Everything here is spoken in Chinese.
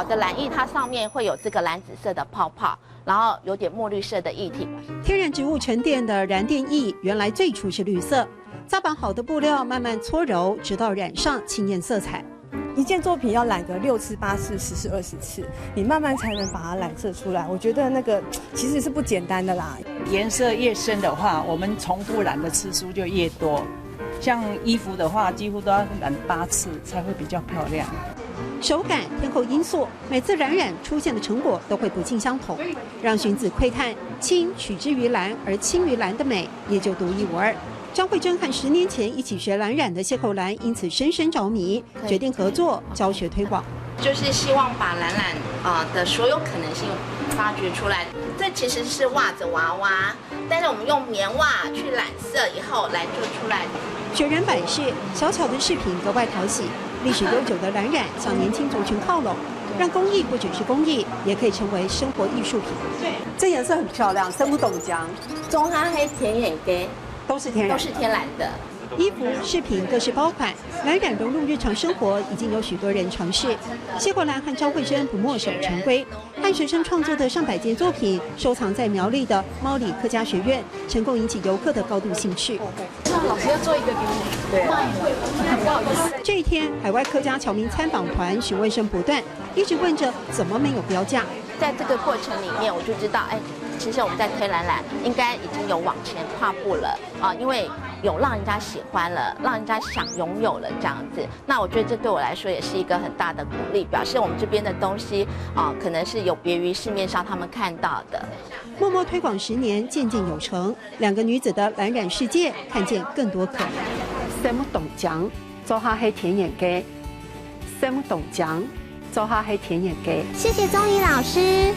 好的蓝液，它上面会有这个蓝紫色的泡泡，然后有点墨绿色的液体。天然植物沉淀的燃电液，原来最初是绿色。扎绑好的布料慢慢搓揉，直到染上青艳色彩。一件作品要染个6次、8次、10次、20次，你慢慢才能把它染色出来。我觉得那个其实是不简单的啦。颜色越深的话，我们重复染的次数就越多。像衣服的话，几乎都要染8次才会比较漂亮。手感、天候因素，每次染出现的成果都会不尽相同，让荀子窥探青取之于蓝，而青于蓝的美也就独一无二。张慧珍和10年前一起学蓝染的谢寇兰因此深深着迷，决定合作教学推广。就是希望把蓝染的所有可能性发掘出来。这其实是袜子娃娃，但是我们用棉袜去染色以后来做出来的。雪人摆饰，小巧的饰品格外讨喜。历史悠久的蓝染向年轻族群靠拢，让工艺不只是工艺，也可以成为生活艺术品。这颜色很漂亮，生不懂浆，中哈黑田眼给都是天然，都是天然的。衣服、饰品各式包款，蓝染融入日常生活，已经有许多人尝试。谢国兰和张慧珍不墨守成规，和学生创作的上百件作品收藏在苗栗的猫里客家学院，成功引起游客的高度兴趣。那老师要做一个给我，对，不好意思。这一天，海外客家侨民参访团询问声不断，一直问着怎么没有标价。在这个过程里面，我就知道，其实我们在推蓝染应该已经有往前跨步了啊，因为有让人家喜欢了，让人家想拥有了这样子。那我觉得这对我来说也是一个很大的鼓励，表示我们这边的东西可能是有别于市面上他们看到的。默默推广10年，渐渐有成。2个女子的蓝染世界，看见更多可能。什么懂奖，做下黑田眼给；什么懂奖，做下黑田眼给。谢谢宗仪老师。